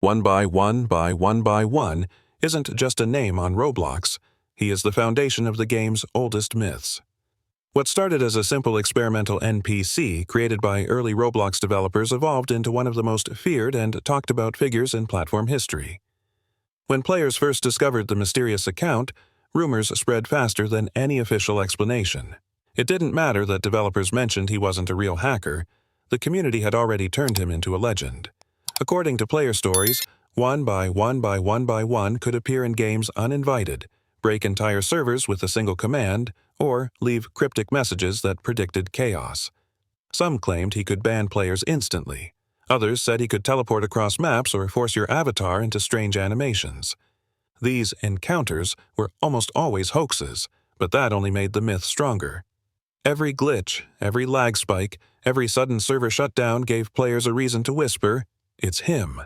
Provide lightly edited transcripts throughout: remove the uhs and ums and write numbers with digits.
1 by 1 by 1 by 1 isn't just a name on Roblox, he is the foundation of the game's oldest myths. What started as a simple experimental NPC created by early Roblox developers evolved into one of the most feared and talked about figures in platform history. When players first discovered the mysterious account, rumors spread faster than any official explanation. It didn't matter that developers mentioned he wasn't a real hacker. The community had already turned him into a legend. According to player stories, 1 by 1 by 1 by 1 could appear in games uninvited, break entire servers with a single command, or leave cryptic messages that predicted chaos. Some claimed he could ban players instantly. Others said he could teleport across maps or force your avatar into strange animations. These encounters were almost always hoaxes, but that only made the myth stronger. Every glitch, every lag spike, every sudden server shutdown gave players a reason to whisper, "It's him."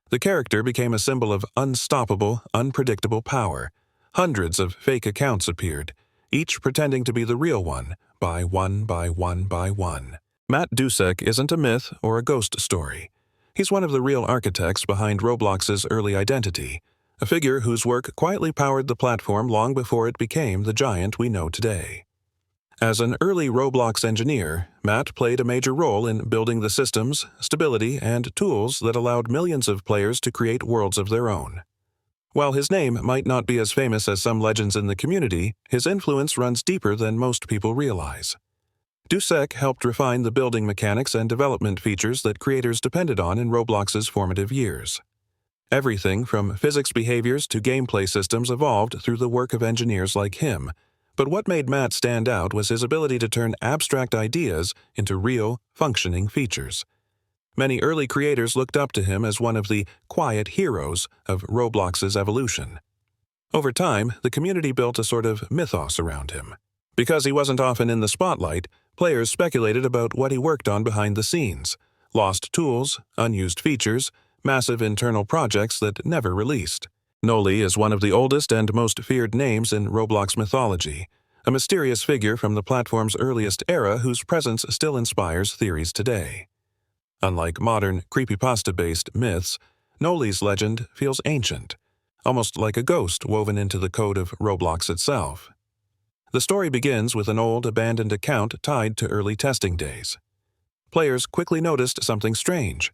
The character became a symbol of unstoppable, unpredictable power. Hundreds of fake accounts appeared, each pretending to be the real one, by 1 by 1 by 1. Matt Dusek isn't a myth or a ghost story. He's one of the real architects behind Roblox's early identity, a figure whose work quietly powered the platform long before it became the giant we know today. As an early Roblox engineer, Matt played a major role in building the systems, stability, and tools that allowed millions of players to create worlds of their own. While his name might not be as famous as some legends in the community, his influence runs deeper than most people realize. Dusek helped refine the building mechanics and development features that creators depended on in Roblox's formative years. Everything from physics behaviors to gameplay systems evolved through the work of engineers like him. But what made Matt stand out was his ability to turn abstract ideas into real, functioning features. Many early creators looked up to him as one of the quiet heroes of Roblox's evolution. Over time, the community built a sort of mythos around him. Because he wasn't often in the spotlight, players speculated about what he worked on behind the scenes: lost tools, unused features, massive internal projects that never released. Noli is one of the oldest and most feared names in Roblox mythology, a mysterious figure from the platform's earliest era whose presence still inspires theories today. Unlike modern creepypasta-based myths, Noli's legend feels ancient, almost like a ghost woven into the code of Roblox itself. The story begins with an old, abandoned account tied to early testing days. Players quickly noticed something strange.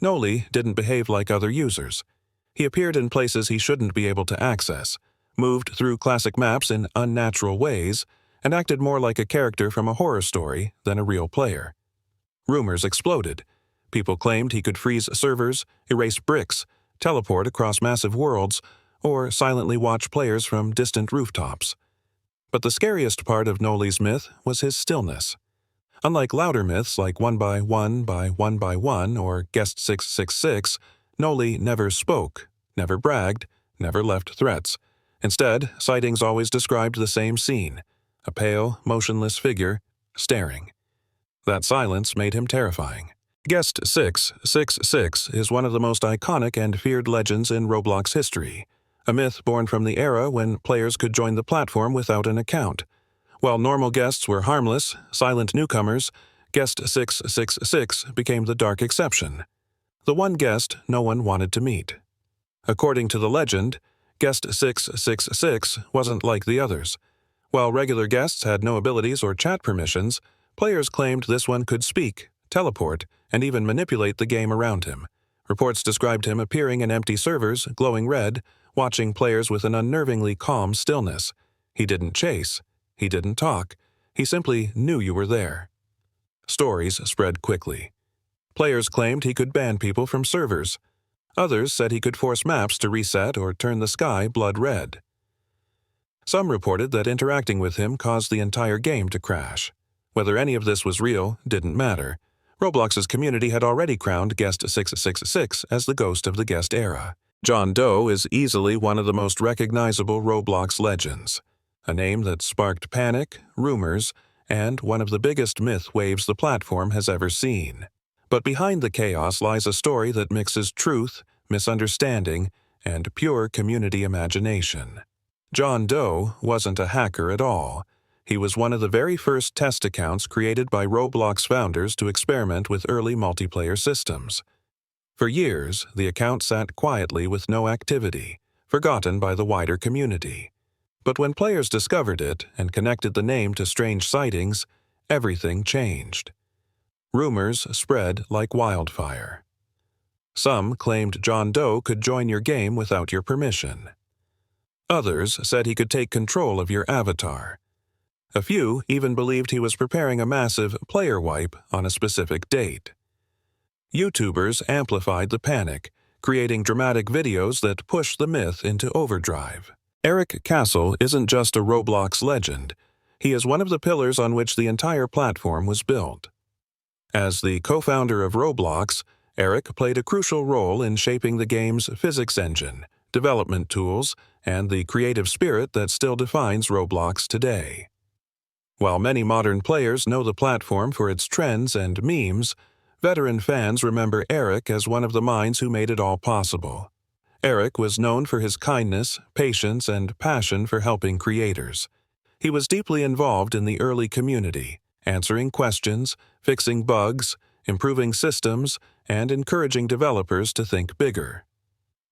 Noli didn't behave like other users. He appeared in places he shouldn't be able to access, moved through classic maps in unnatural ways, and acted more like a character from a horror story than a real player. Rumors exploded. People claimed he could freeze servers, erase bricks, teleport across massive worlds, or silently watch players from distant rooftops. But the scariest part of Noli's myth was his stillness. Unlike louder myths like 1 by 1 by 1 by 1 or Guest 666, Noli never spoke, never bragged, never left threats. Instead, sightings always described the same scene: a pale, motionless figure, staring. That silence made him terrifying. Guest 666 is one of the most iconic and feared legends in Roblox history, a myth born from the era when players could join the platform without an account. While normal guests were harmless, silent newcomers, Guest 666 became the dark exception. The one guest no one wanted to meet. According to the legend, Guest 666 wasn't like the others. While regular guests had no abilities or chat permissions, players claimed this one could speak, teleport, and even manipulate the game around him. Reports described him appearing in empty servers, glowing red, watching players with an unnervingly calm stillness. He didn't chase. He didn't talk. He simply knew you were there. Stories spread quickly. Players claimed he could ban people from servers. Others said he could force maps to reset or turn the sky blood red. Some reported that interacting with him caused the entire game to crash. Whether any of this was real didn't matter. Roblox's community had already crowned Guest 666 as the ghost of the guest era. John Doe is easily one of the most recognizable Roblox legends, a name that sparked panic, rumors, and one of the biggest myth waves the platform has ever seen. But behind the chaos lies a story that mixes truth, misunderstanding, and pure community imagination. John Doe wasn't a hacker at all. He was one of the very first test accounts created by Roblox founders to experiment with early multiplayer systems. For years, the account sat quietly with no activity, forgotten by the wider community. But when players discovered it and connected the name to strange sightings, everything changed. Rumors spread like wildfire. Some claimed John Doe could join your game without your permission. Others said he could take control of your avatar. A few even believed he was preparing a massive player wipe on a specific date. YouTubers amplified the panic, creating dramatic videos that pushed the myth into overdrive. Erik Cassel isn't just a Roblox legend. He is one of the pillars on which the entire platform was built. As the co-founder of Roblox, Erik played a crucial role in shaping the game's physics engine, development tools, and the creative spirit that still defines Roblox today. While many modern players know the platform for its trends and memes, veteran fans remember Erik as one of the minds who made it all possible. Erik was known for his kindness, patience, and passion for helping creators. He was deeply involved in the early community, answering questions, fixing bugs, improving systems, and encouraging developers to think bigger.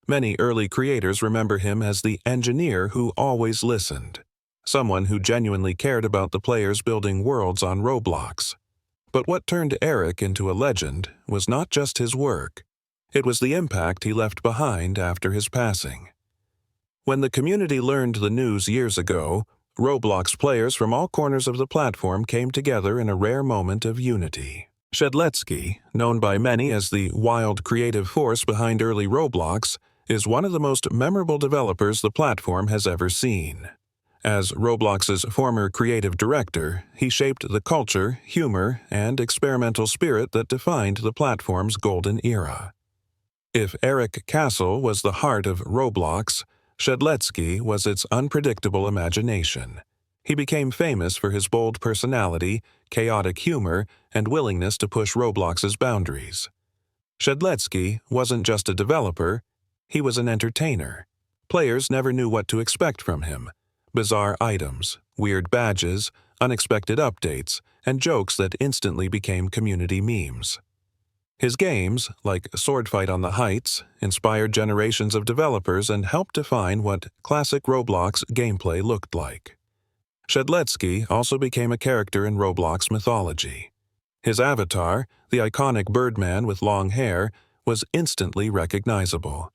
Many early creators remember him as the engineer who always listened, someone who genuinely cared about the players building worlds on Roblox. But what turned Erik into a legend was not just his work. It was the impact he left behind after his passing. When the community learned the news years ago, Roblox players from all corners of the platform came together in a rare moment of unity. Shedletsky, known by many as the wild creative force behind early Roblox, is one of the most memorable developers the platform has ever seen. As Roblox's former creative director, he shaped the culture, humor, and experimental spirit that defined the platform's golden era. If Erik Cassel was the heart of Roblox, Shedletsky was its unpredictable imagination. He became famous for his bold personality, chaotic humor, and willingness to push Roblox's boundaries. Shedletsky wasn't just a developer, he was an entertainer. Players never knew what to expect from him. Bizarre items, weird badges, unexpected updates, and jokes that instantly became community memes. His games, like Swordfight on the Heights, inspired generations of developers and helped define what classic Roblox gameplay looked like. Shedletsky also became a character in Roblox mythology. His avatar, the iconic Birdman with long hair, was instantly recognizable.